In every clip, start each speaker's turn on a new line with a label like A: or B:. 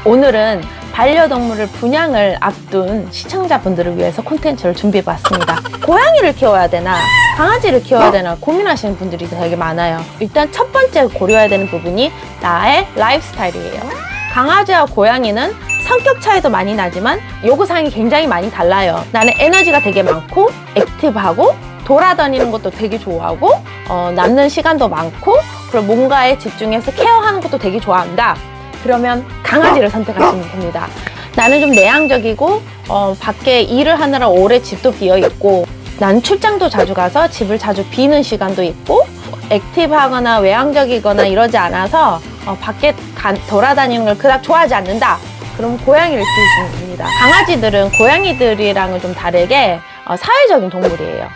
A: 오늘은 반려동물을 분양을 앞둔 시청자분들을 위해서 콘텐츠를 준비해봤습니다. 고양이를 키워야 되나 강아지를 키워야 되나 고민하시는 분들이 되게 많아요. 일단 첫 번째 고려해야 되는 부분이 나의 라이프 스타일이에요. 강아지와 고양이는 성격 차이도 많이 나지만 요구사항이 굉장히 많이 달라요. 나는 에너지가 되게 많고 액티브하고 돌아다니는 것도 되게 좋아하고 남는 시간도 많고 그리고 뭔가에 집중해서 케어하는 것도 되게 좋아한다. 그러면 강아지를 선택하시면 됩니다. 나는 좀 내향적이고 밖에 일을 하느라 오래 집도 비어있고 난 출장도 자주 가서 집을 자주 비는 시간도 있고 액티브하거나 외향적이거나 이러지 않아서 밖에 돌아다니는 걸 그닥 좋아하지 않는다. 그럼 고양이를 키우시면 됩니다. 강아지들은 고양이들이랑은 좀 다르게 사회적인 동물이에요.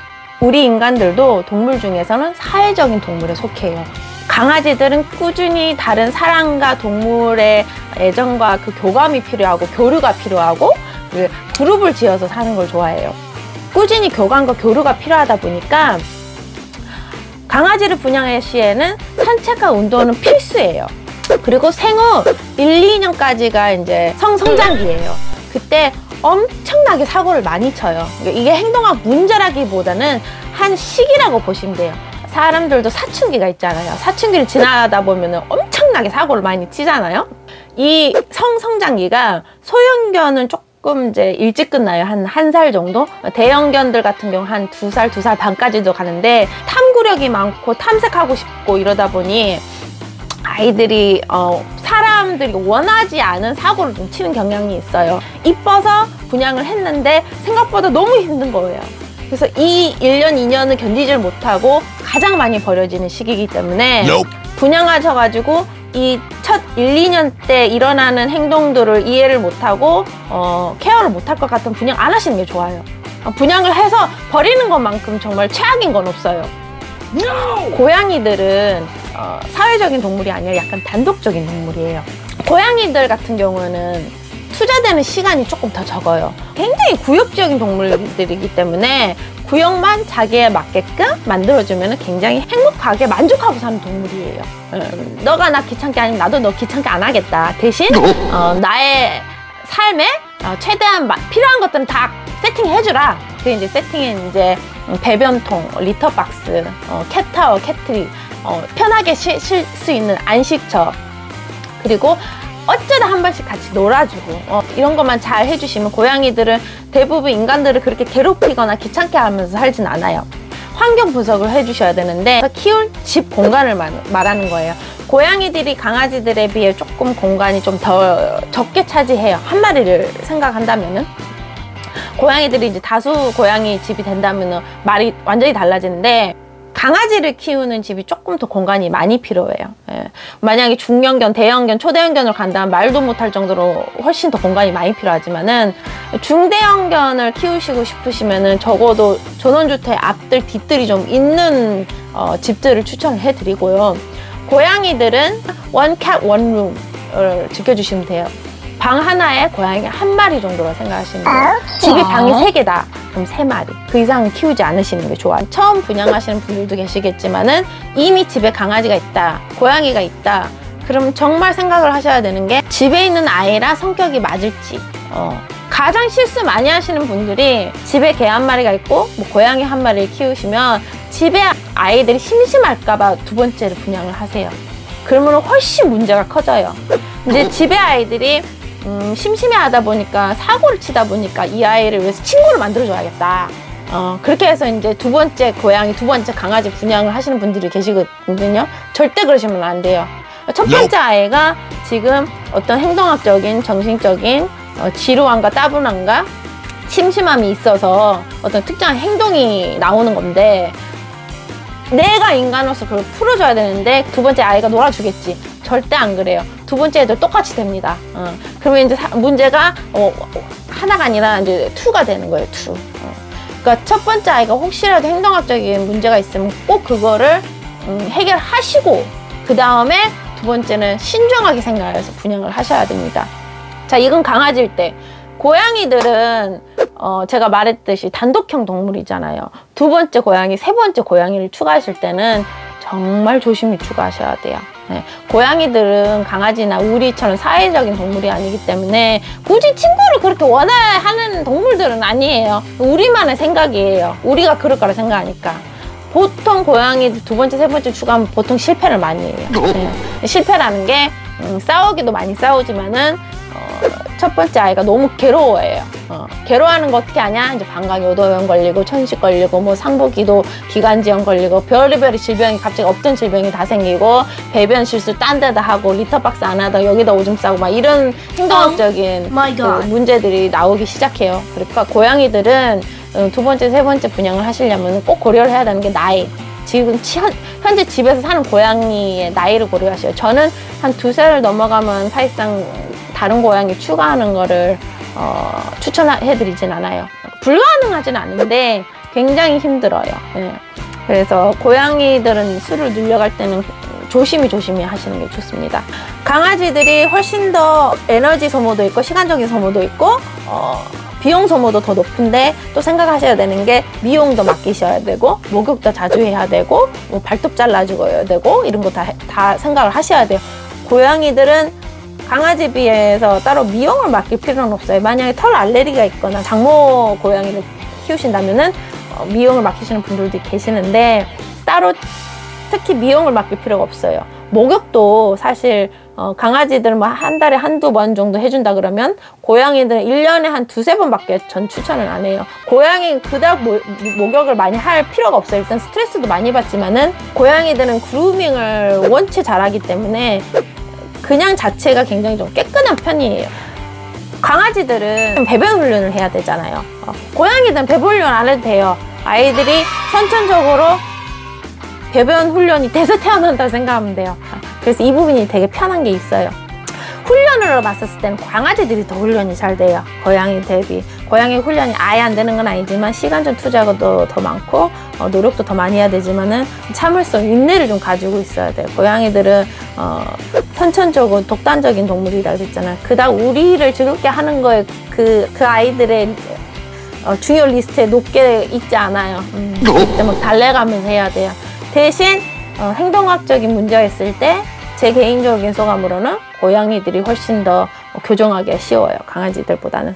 A: 우리 인간들도 동물 중에서는 사회적인 동물에 속해요. 강아지들은 꾸준히 다른 사람과 동물의 애정과 그 교감이 필요하고 교류가 필요하고 그룹을 지어서 사는 걸 좋아해요. 꾸준히 교감과 교류가 필요하다 보니까 강아지를 분양할 시에는 산책과 운동은 필수예요. 그리고 생후 1, 2년까지가 이제 성장기예요. 그때 엄청나게 사고를 많이 쳐요. 이게 행동학 문제라기보다는 한 시기라고 보시면 돼요. 사람들도 사춘기가 있잖아요. 사춘기를 지나다 보면 엄청나게 사고를 많이 치잖아요. 이 성장기가 소형견은 조금 이제 일찍 끝나요. 한 살 정도? 대형견들 같은 경우 한 2살, 2살 반까지도 가는데 탐구력이 많고 탐색하고 싶고 이러다 보니 아이들이 사람들이 원하지 않은 사고를 좀 치는 경향이 있어요. 이뻐서 분양을 했는데 생각보다 너무 힘든 거예요. 그래서 이 1년, 2년을 견디질 못하고 가장 많이 버려지는 시기이기 때문에 분양하셔가지고 이 첫 1, 2년 때 일어나는 행동들을 이해를 못하고 케어를 못할 것 같으면 분양 안 하시는 게 좋아요. 분양을 해서 버리는 것만큼 정말 최악인 건 없어요. 고양이들은 사회적인 동물이 아니라 약간 단독적인 동물이에요. 고양이들 같은 경우는 투자되는 시간이 조금 더 적어요. 굉장히 구역적인 동물들이기 때문에 구역만 자기에 맞게끔 만들어주면 굉장히 행복하게 만족하고 사는 동물이에요. 너가 나 귀찮게 아니면 나도 너 귀찮게 안 하겠다. 대신 나의 삶에 최대한 필요한 것들은 다 세팅해주라. 그 이제 세팅에 이제 배변통, 리터박스, 캣타워, 캣트리, 편하게 쉴 수 있는 안식처, 그리고 어쩌다 한 번씩 같이 놀아주고 이런 것만 잘 해주시면 고양이들은 대부분 인간들을 그렇게 괴롭히거나 귀찮게 하면서 살진 않아요. 환경 분석을 해주셔야 되는데 키울 집 공간을 말하는 거예요. 고양이들이 강아지들에 비해 조금 공간이 좀 더 적게 차지해요. 한 마리를 생각한다면은. 고양이들이 이제 다수 고양이 집이 된다면 말이 완전히 달라지는데 강아지를 키우는 집이 조금 더 공간이 많이 필요해요. 만약에 중형견, 대형견, 초대형견을 간다면 말도 못할 정도로 훨씬 더 공간이 많이 필요하지만은 중대형견을 키우시고 싶으시면은 적어도 전원주택 앞들, 뒷들이 좀 있는 집들을 추천을 해드리고요. 고양이들은 one cat, one room을 지켜주시면 돼요. 방 하나에 고양이 한 마리 정도로 생각하시면 돼요. 집이 방이 3개다. 그럼 3마리. 그 이상은 키우지 않으시는 게 좋아요. 처음 분양하시는 분들도 계시겠지만은 이미 집에 강아지가 있다, 고양이가 있다. 그럼 정말 생각을 하셔야 되는 게 집에 있는 아이랑 성격이 맞을지. 가장 실수 많이 하시는 분들이 집에 개 한 마리가 있고 뭐 고양이 한 마리를 키우시면 집에 아이들이 심심할까봐 두 번째를 분양을 하세요. 그러면 훨씬 문제가 커져요. 이제 집에 아이들이 심심해하다 보니까 사고를 치다 보니까 이 아이를 위해서 친구를 만들어줘야겠다. 그렇게 해서 이제 두 번째 고양이, 두 번째 강아지 분양을 하시는 분들이 계시거든요. 절대 그러시면 안 돼요. 첫 번째 아이가 지금 어떤 행동학적인, 정신적인 지루함과 따분함과 심심함이 있어서 어떤 특정한 행동이 나오는 건데 내가 인간으로서 그걸 풀어줘야 되는데 두 번째 아이가 놀아주겠지. 절대 안 그래요. 두 번째 애들 똑같이 됩니다. 그러면 이제 문제가 하나가 아니라 이제 2가 되는 거예요. 2. 그러니까 첫 번째 아이가 혹시라도 행동학적인 문제가 있으면 꼭 그거를 해결하시고 그 다음에 두 번째는 신중하게 생각해서 분양을 하셔야 됩니다. 자, 이건 강아지일 때. 고양이들은 제가 말했듯이 단독형 동물이잖아요. 두 번째 고양이, 세 번째 고양이를 추가하실 때는 정말 조심히 추가하셔야 돼요. 고양이들은 강아지나 우리처럼 사회적인 동물이 아니기 때문에 굳이 친구를 그렇게 원해야 하는 동물들은 아니에요. 우리만의 생각이에요. 우리가 그럴 거라 생각하니까. 보통 고양이들 두 번째, 세 번째 추가하면 보통 실패를 많이 해요. 실패라는 게 싸우기도 많이 싸우지만은 첫 번째 아이가 너무 괴로워해요. 괴로워하는 거 어떻게 하냐? 이제 방광요도염 걸리고 천식 걸리고 뭐 상부기도 기관지염 걸리고 별의별 질병이 갑자기 없던 질병이 다 생기고 배변 실수 딴 데다 하고 리터박스 안 하다 여기다 오줌 싸고 막 이런 행동학적인 그 문제들이 나오기 시작해요. 그러니까 고양이들은 두 번째, 세 번째 분양을 하시려면 꼭 고려를 해야 되는 게 나이. 지금 현재 집에서 사는 고양이의 나이를 고려하셔요. 저는 한 2살을 넘어가면 사실상 다른 고양이 추가하는 거를 추천해드리진 않아요. 불가능하진 않은데 굉장히 힘들어요. 그래서 고양이들은 수를 늘려갈 때는 조심히 하시는 게 좋습니다. 강아지들이 훨씬 더 에너지 소모도 있고 시간적인 소모도 있고 비용 소모도 더 높은데 또 생각하셔야 되는 게 미용도 맡기셔야 되고 목욕도 자주 해야 되고 뭐 발톱 잘라주고야 되고 이런 거 다 생각을 하셔야 돼요. 고양이들은 강아지에 비해서 따로 미용을 맡길 필요는 없어요. 만약에 털 알레르기가 있거나 장모 고양이를 키우신다면은 미용을 맡기시는 분들도 계시는데 따로 특히 미용을 맡길 필요가 없어요. 목욕도 사실 강아지들 뭐 한 달에 한두 번 정도 해준다 그러면 고양이들은 1년에 한 2~3번 밖에 전 추천을 안 해요. 고양이 그닥 목욕을 많이 할 필요가 없어요. 일단 스트레스도 많이 받지만은 고양이들은 그루밍을 원체 잘하기 때문에 그냥 자체가 굉장히 좀 깨끗한 편이에요. 강아지들은 배변 훈련을 해야 되잖아요. 고양이들은 배변 훈련 안 해도 돼요. 아이들이 선천적으로 배변 훈련이 돼서 태어난다고 생각하면 돼요. 그래서 이 부분이 되게 편한 게 있어요. 훈련으로 봤었을 때는 강아지들이 더 훈련이 잘 돼요. 고양이 대비. 고양이 훈련이 아예 안 되는 건 아니지만 시간적 투자가 더 많고 노력도 더 많이 해야 되지만은 참을성, 인내를 좀 가지고 있어야 돼요. 고양이들은 선천적으로 독단적인 동물이라고 했잖아요. 그닥 우리를 즐겁게 하는 거에 그 아이들의 중요 리스트에 높게 있지 않아요. 그때 막 달래가면서 해야 돼요. 대신 행동학적인 문제가 있을 때 제 개인적인 소감으로는 고양이들이 훨씬 더 교정하기가 쉬워요. 강아지들보다는.